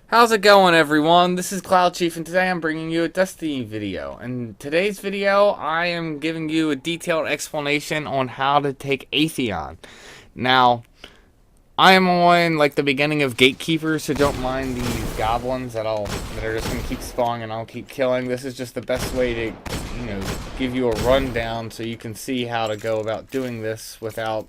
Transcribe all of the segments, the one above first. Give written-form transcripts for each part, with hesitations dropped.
How's it going, everyone? This is Cloud Chief, and today I'm bringing you a Destiny video. In today's video, I am giving you a detailed explanation on how to take Atheon. Now, I am on like the beginning of Gatekeeper, so don't mind these goblins that are just gonna keep spawning and I'll keep killing. This is just the best way to, give you a rundown so you can see how to go about doing this without,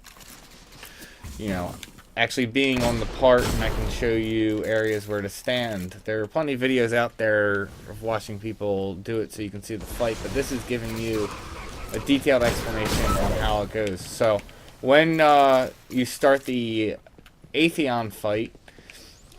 actually being on the part, and I can show you areas where to stand. There are plenty of videos out there of watching people do it so you can see the fight, but this is giving you a detailed explanation on how it goes. So when you start the Atheon fight,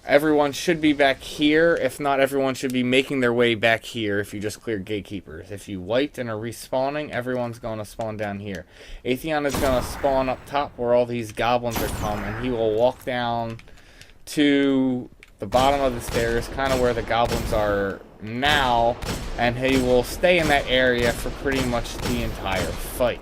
everyone should be back here. If not, everyone should be making their way back here if you just cleared Gatekeepers. If you wiped and are respawning, everyone's going to spawn down here. Atheon is going to spawn up top where all these goblins are coming, and he will walk down to the bottom of the stairs, kind of where the goblins are now, and he will stay in that area for pretty much the entire fight.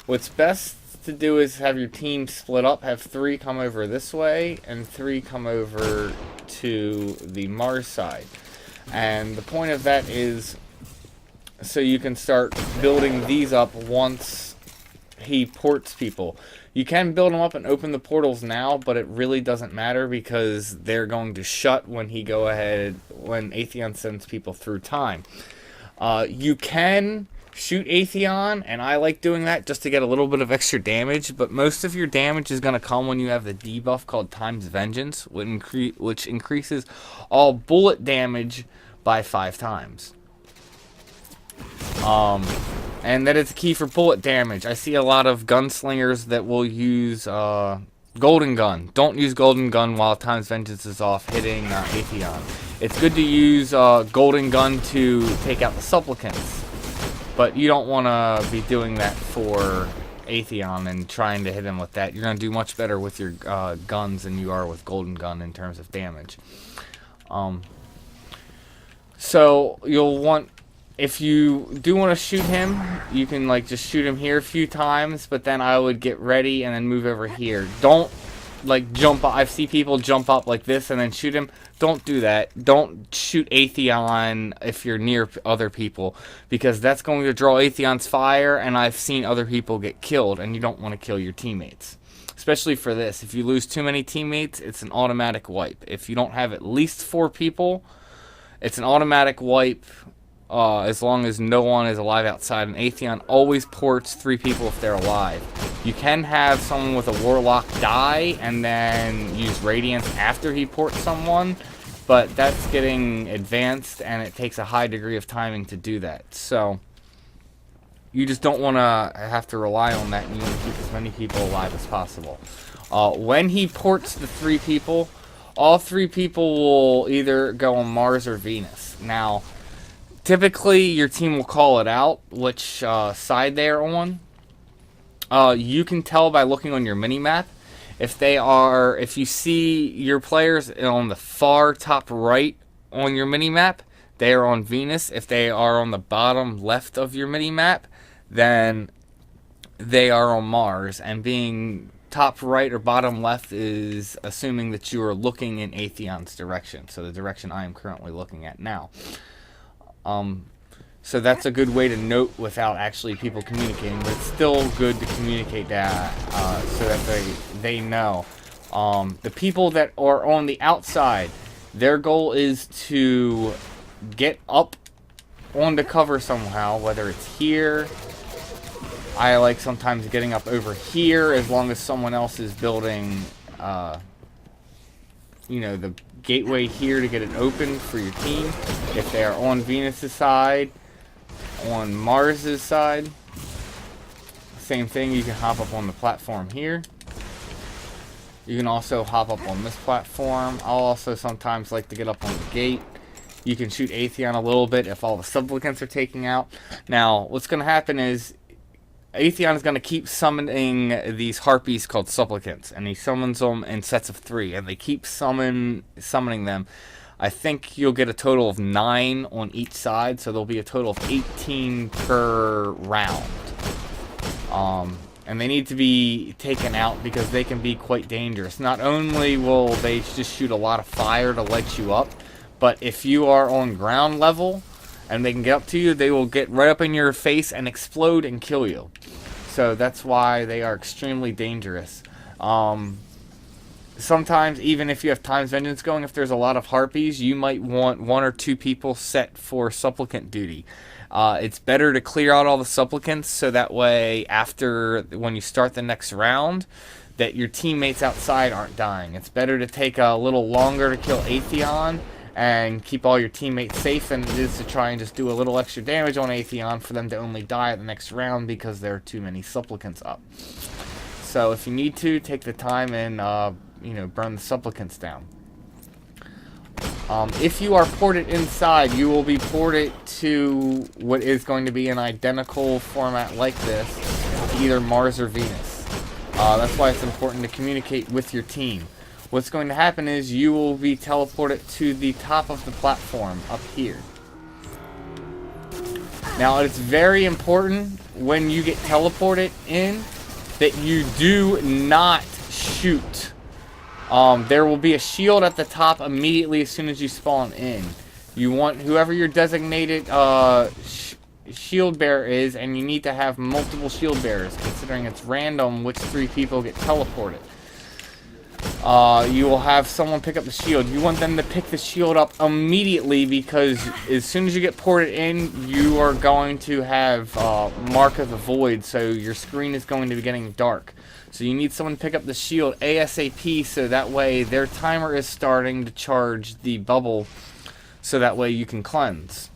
What's best to do is have your team split up, have 3 come over this way and 3 come over to the Mars side. And the point of that is so you can start building these up once he ports people. You can build them up and open the portals now, but it really doesn't matter because they're going to shut when when Atheon sends people through time. You can shoot Atheon, and I like doing that just to get a little bit of extra damage, but most of your damage is going to come when you have the debuff called Times Vengeance, which increases all bullet damage by 5 times. And that is the key for bullet damage. I see a lot of gunslingers that will use Golden Gun. Don't use Golden Gun while Times Vengeance is off hitting Atheon. It's good to use Golden Gun to take out the Supplicants, but you don't want to be doing that for Atheon and trying to hit him with that. You're going to do much better with your guns than you are with Golden Gun in terms of damage. So you'll want, if you do want to shoot him, you can just shoot him here a few times, but then I would get ready and then move over here. Don't jump up. I've seen people jump up like this and then shoot him. Don't do that. Don't shoot Atheon if you're near other people, because that's going to draw Atheon's fire, and I've seen other people get killed, and you don't want to kill your teammates. Especially for this. If you lose too many teammates, it's an automatic wipe. If you don't have at least 4 people, it's an automatic wipe as long as no one is alive outside, and Atheon always ports 3 people if they're alive. You can have someone with a Warlock die and then use Radiance after he ports someone, but that's getting advanced and it takes a high degree of timing to do that. So you just don't want to have to rely on that, and you want to keep as many people alive as possible. When he ports the 3 people, all 3 people will either go on Mars or Venus. Now, typically, your team will call it out which side they are on. You can tell by looking on your mini-map. If you see your players on the far top right on your mini-map, they are on Venus. If they are on the bottom left of your mini-map, then they are on Mars. And being top right or bottom left is assuming that you are looking in Atheon's direction. So the direction I am currently looking at now. So that's a good way to note without actually people communicating, but it's still good to communicate that so that they know. The people that are on the outside, their goal is to get up onto cover somehow, whether it's here. I like sometimes getting up over here as long as someone else is building, the gateway here to get it open for your team. If they are on Venus's side, on Mars's side, same thing. You can hop up on the platform here. You can also hop up on this platform. I'll also sometimes like to get up on the gate. You can shoot Atheon a little bit if all the supplicants are taking out. Now, what's going to happen is Atheon is going to keep summoning these harpies called supplicants, and he summons them in sets of 3, and they keep summoning them. I think you'll get a total of 9 on each side, so there'll be a total of 18 per round. and they need to be taken out because they can be quite dangerous. Not only will they just shoot a lot of fire to light you up, but if you are on ground level and they can get up to you, they will get right up in your face and explode and kill you. So that's why they are extremely dangerous. Sometimes, even if you have Time's Vengeance going, if there's a lot of harpies, you might want 1 or 2 people set for supplicant duty. It's better to clear out all the supplicants so that way after, when you start the next round, that your teammates outside aren't dying. It's better to take a little longer to kill Atheon and keep all your teammates safe than it is to try and just do a little extra damage on Atheon for them to only die at the next round because there are too many supplicants up. So if you need to, take the time and burn the supplicants down. If you are ported inside, you will be ported to what is going to be an identical format like this, either Mars or Venus. That's why it's important to communicate with your team. What's going to happen is you will be teleported to the top of the platform up here. Now, it's very important when you get teleported in that you do not shoot. There will be a shield at the top immediately as soon as you spawn in. You want whoever your designated Shieldbearer is, and you need to have multiple Shieldbearers, considering it's random which 3 people get teleported. You will have someone pick up the shield. You want them to pick the shield up immediately because as soon as you get ported in, you are going to have Mark of the Void, so your screen is going to be getting dark. So you need someone to pick up the shield ASAP so that way their timer is starting to charge the bubble so that way you can cleanse.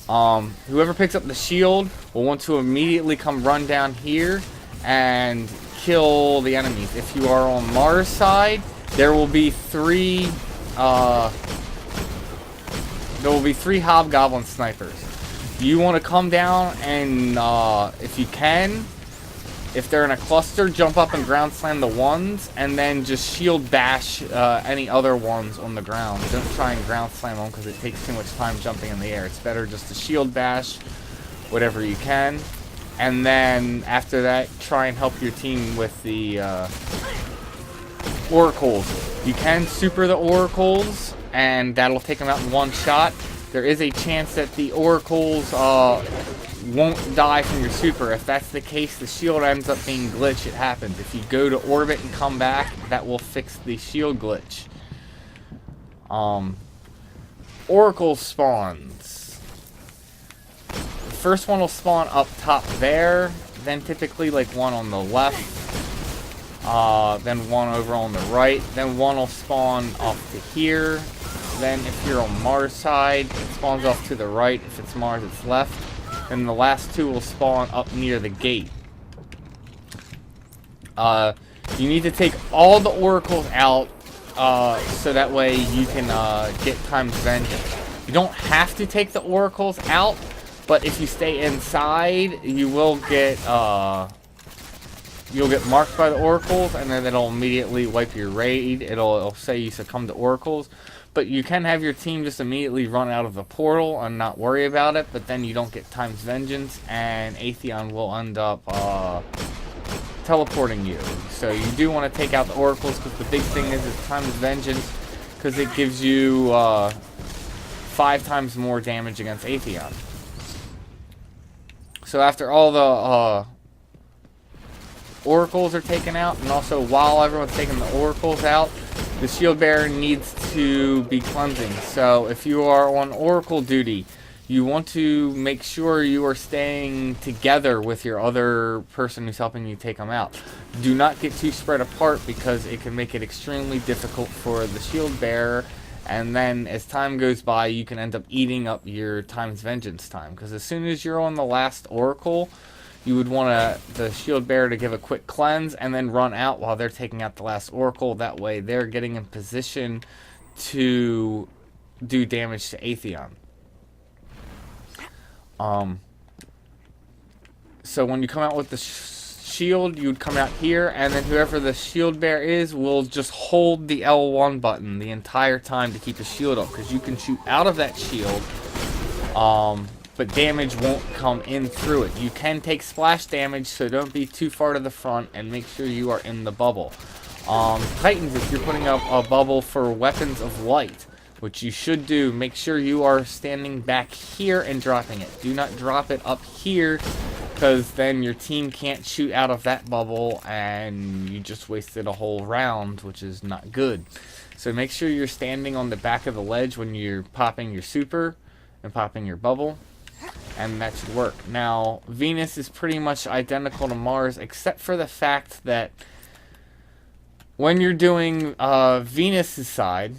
Whoever picks up the shield will want to immediately come run down here and kill the enemies. If you are on Mars side, there will be 3 Hobgoblin snipers. You want to come down and if you can, if they're in a cluster, jump up and ground slam the ones, and then just shield bash any other ones on the ground. Don't try and ground slam them because it takes too much time jumping in the air. It's better just to shield bash whatever you can. And then after that, try and help your team with the oracles. You can super the oracles, and that'll take them out in one shot. There is a chance that the oracles won't die from your super. If that's the case, the shield ends up being glitched. It happens. If you go to orbit and come back, that will fix the shield glitch. Oracle spawns. The first one will spawn up top there, then typically like one on the left, then one over on the right, then one will spawn off to here. Then if you're on Mars side, it spawns off to the right. If it's Mars, it's left. And the last 2 will spawn up near the gate. You need to take all the oracles out so that way you can get Time's Vengeance. You don't have to take the oracles out, but if you stay inside, you will get you'll get marked by the oracles, and then it'll immediately wipe your raid. It'll say you succumb to oracles. But you can have your team just immediately run out of the portal and not worry about it, but then you don't get Time's Vengeance, and Atheon will end up teleporting you. So you do want to take out the oracles, because the big thing is Time's Vengeance, because it gives you 5 times more damage against Atheon. So after all the oracles are taken out, and also while everyone's taking the oracles out, the Shieldbearer needs to be cleansing. So if you are on oracle duty, you want to make sure you are staying together with your other person who's helping you take them out. Do not get too spread apart because it can make it extremely difficult for the Shieldbearer, and then as time goes by you can end up eating up your Time's Vengeance time, because as soon as you're on the last oracle, you would want the Shieldbearer to give a quick cleanse and then run out while they're taking out the last oracle. That way they're getting in position to do damage to Atheon. So when you come out with the shield, you would come out here, and then whoever the Shieldbearer is will just hold the L1 button the entire time to keep the shield up, because you can shoot out of that shield but damage won't come in through it. You can take splash damage, so don't be too far to the front, and make sure you are in the bubble. Titans, if you're putting up a bubble for weapons of light, which you should do, make sure you are standing back here and dropping it. Do not drop it up here, because then your team can't shoot out of that bubble, and you just wasted a whole round, which is not good. So make sure you're standing on the back of the ledge when you're popping your super and popping your bubble, and that should work. Now, Venus is pretty much identical to Mars, except for the fact that when you're doing Venus's side,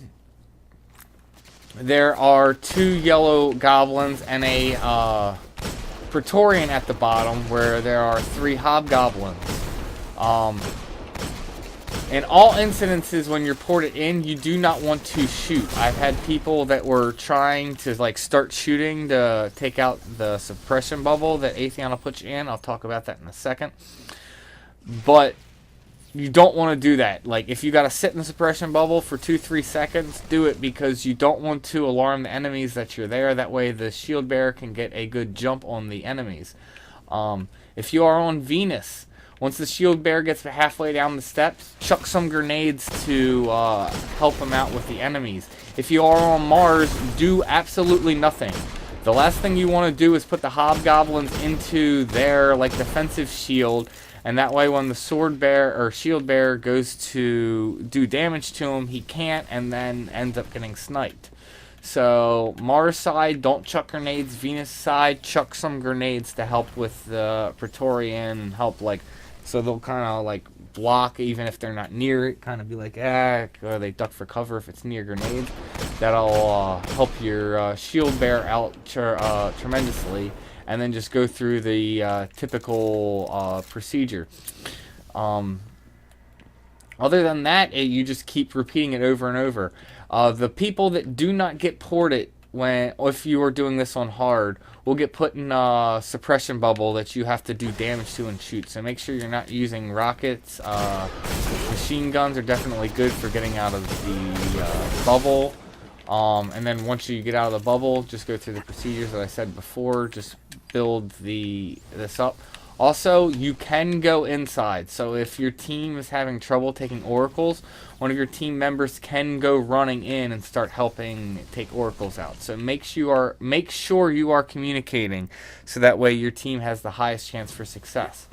there are 2 yellow goblins and a Praetorian at the bottom, where there are 3 hobgoblins. In all incidences, when you're ported in, you do not want to shoot. I've had people that were trying to like start shooting to take out the suppression bubble that Atheon will put you in. I'll talk about that in a second. But you don't want to do that. Like, if you got to sit in the suppression bubble for 2-3 seconds, do it, because you don't want to alarm the enemies that you're there. That way the Shieldbearer can get a good jump on the enemies. If you are on Venus, once the Shieldbearer gets halfway down the steps, chuck some grenades to help them out with the enemies. If you are on Mars, do absolutely nothing. The last thing you want to do is put the hobgoblins into their like defensive shield, and that way when the Shieldbearer goes to do damage to him, he can't, and then ends up getting sniped. So Mars side, don't chuck grenades. Venus side, chuck some grenades to help with the Praetorian and help, like, so they'll kind of like block even if they're not near it. Kind of be like, or they duck for cover if it's near grenades. That'll help your Shieldbearer out tremendously. And then just go through the typical procedure. Other than that, you just keep repeating it over and over. The people that do not get ported, if you are doing this on hard, will get put in a suppression bubble that you have to do damage to and shoot. So make sure you're not using rockets. Machine guns are definitely good for getting out of the bubble. And then once you get out of the bubble, just go through the procedures that I said before. Just build this up. Also, you can go inside. So if your team is having trouble taking oracles, one of your team members can go running in and start helping take oracles out. So make sure you are communicating, so that way your team has the highest chance for success.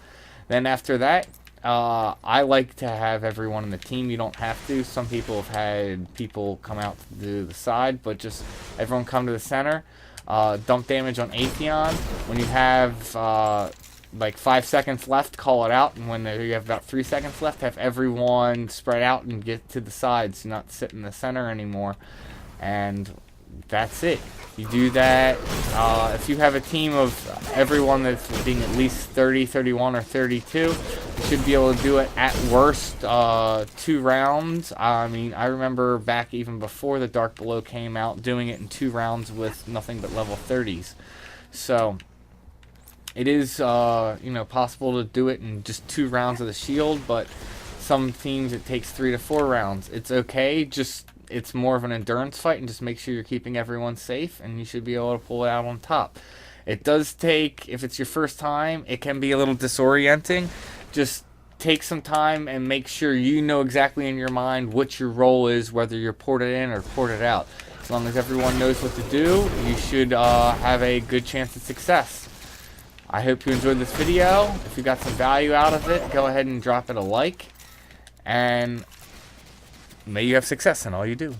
Then after that, I like to have everyone in the team. You don't have to. Some people have had people come out to the side, but just everyone come to the center. Dump damage on Atheon. When you have like 5 seconds left, call it out. And when you have about 3 seconds left, have everyone spread out and get to the sides. Not sit in the center anymore. And that's it. You do that. If you have a team of everyone that's being at least 30, 31, or 32, you should be able to do it at worst 2 rounds. I mean, I remember back even before the Dark Below came out, doing it in 2 rounds with nothing but level 30s. So it is possible to do it in just 2 rounds of the shield, but some teams it takes 3 to 4 rounds. It's okay, just it's more of an endurance fight, and just make sure you're keeping everyone safe, and you should be able to pull it out on top. It does take, if it's your first time, it can be a little disorienting. Just take some time and make sure you know exactly in your mind what your role is, whether you're ported in or ported out. As long as everyone knows what to do, you should have a good chance of success. I hope you enjoyed this video. If you got some value out of it, go ahead and drop it a like. And may you have success in all you do.